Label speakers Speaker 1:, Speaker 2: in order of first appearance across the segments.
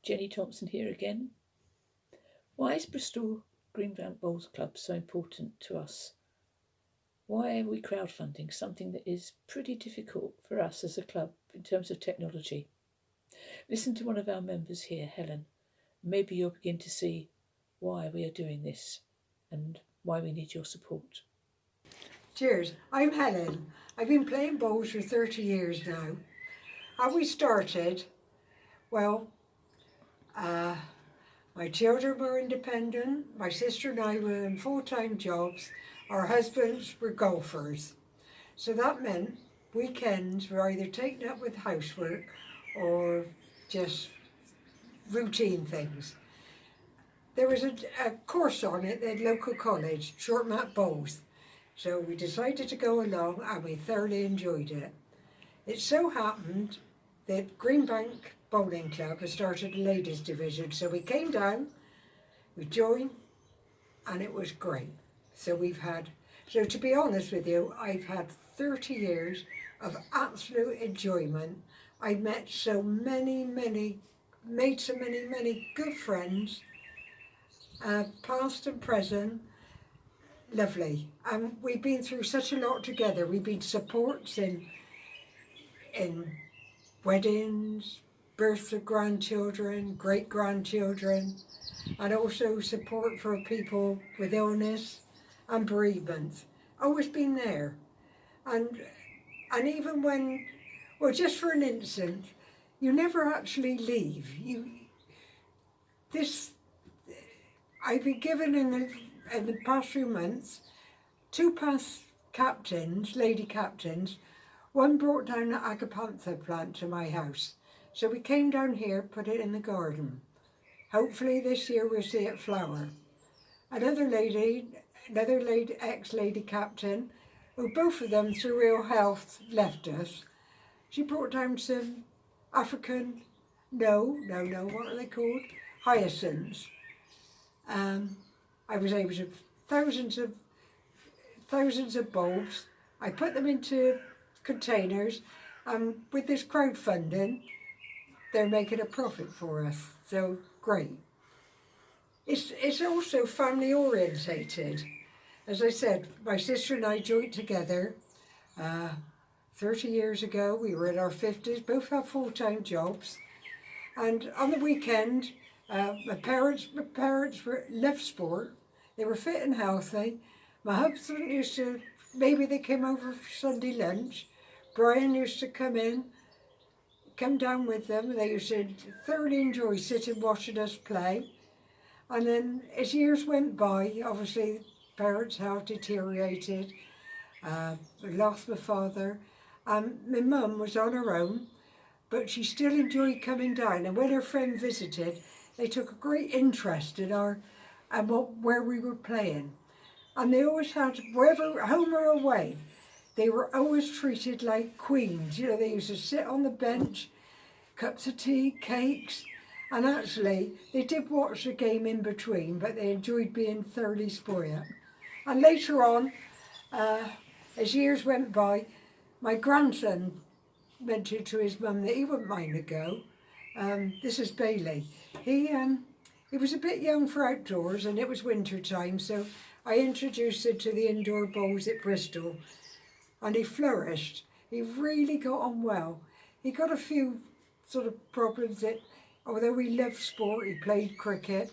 Speaker 1: Jenny Thompson here again. Why is Bristol Greenbank Bowls Club so important to us? Why are we crowdfunding something that is pretty difficult for us as a club in terms of technology? Listen to one of our members here, Helen. Maybe you'll begin to see why we are doing this and why we need your support.
Speaker 2: Cheers, I'm Helen. I've been playing bowls for 30 years now. How we started? Well, my children were independent, my sister and I were in full-time jobs, our husbands were golfers. So that meant weekends were either taken up with housework or just routine things. There was a course on it at local college, short mat bowls. So we decided to go along and we thoroughly enjoyed it. It so happened that Greenbank Bowling Club has started a ladies division. So we came down, we joined, and it was great. So to be honest with you, I've had 30 years of absolute enjoyment. I met so many good friends, past and present. Lovely. And we've been through such a lot together. We've been supports in weddings, births of grandchildren, great-grandchildren, and also support for people with illness and bereavement. Always been there. And even when, well, just for an instant, you never actually leave. I've been given in the past few months, 2 past captains, lady captains. One brought down an agapantha plant to my house. So we came down here, put it in the garden. Hopefully this year we'll see it flower. Another ex-lady captain, who both of them through ill health left us. She brought down some African, what are they called? Hyacinths. I was able to thousands of bulbs. I put them into containers, and with this crowdfunding, they're making a profit for us. So great. It's also family orientated. As I said, my sister and I joined together 30 years ago. We were in our 50s, both had full-time jobs, and on the weekend, my parents loved sport. They were fit and healthy. My husband used to, maybe they came over for Sunday lunch. Brian used to come down with them. They used to thoroughly enjoy sitting watching us play. And then as years went by, obviously parents' health deteriorated. I lost my father. My mum was on her own, but she still enjoyed coming down. And when her friend visited, they took a great interest in where we were playing. And they always had, wherever, home or away, they were always treated like queens. You know, they used to sit on the bench, cups of tea, cakes, and actually they did watch the game in between, but they enjoyed being thoroughly spoiled. And later on, as years went by, my grandson mentioned to his mum that he wouldn't mind a go. This is Bailey. He was a bit young for outdoors, and it was winter time, so I introduced him to the indoor bowls at Bristol, and he flourished. He really got on well. He got a few sort of problems that, although he loved sport, he played cricket,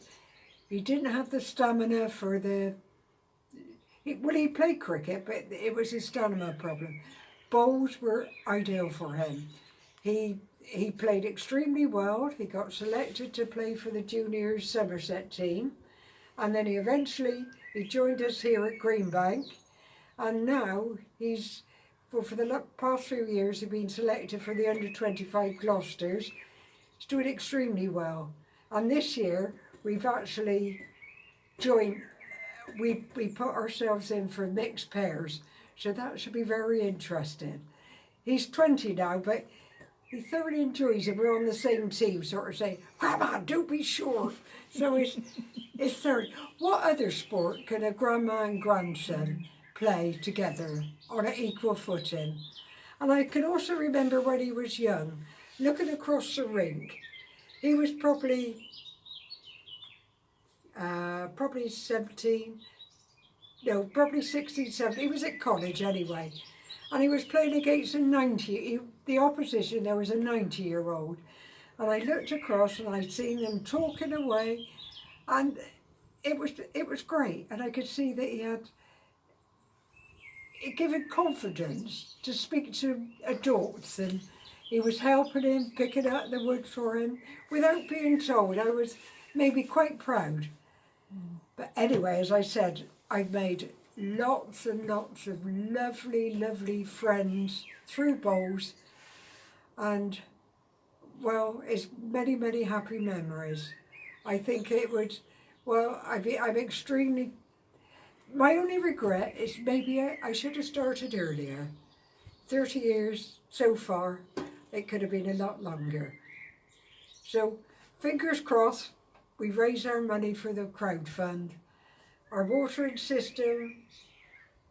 Speaker 2: he didn't have the stamina for he played cricket, but it was his stamina problem. Bowls were ideal for him. He played extremely well. He got selected to play for the juniors Somerset team, and then he joined us here at Greenbank, and now for the past few years he's been selected for the under-25 Gloucesters. He's doing extremely well, and this year we've actually joined. We put ourselves in for mixed pairs, so that should be very interesting. He's 20 now, but he thoroughly enjoys it. We're on the same team, sort of saying, "Grandma, don't be short." So it's thoroughly. What other sport can a grandma and grandson play together on an equal footing? And I can also remember when he was young, looking across the rink, He was probably 17, no, probably 16, 17. He was at college anyway. And he was playing against a 90, the opposition, there was a 90-year-old. And I looked across and I'd seen them talking away, and it was great. And I could see that it gave him confidence to speak to adults, and he was helping him, picking up the wood for him without being told. I was maybe quite proud. But anyway, as I said, I've made lots and lots of lovely, lovely friends through bowls, and well, it's many, many happy memories. I think it would, well, I'm extremely, my only regret is maybe I should have started earlier. 30 years so far, it could have been a lot longer. So, fingers crossed, we raise our money for the crowdfund. Our watering system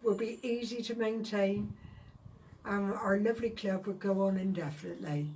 Speaker 2: will be easy to maintain, and our lovely club will go on indefinitely.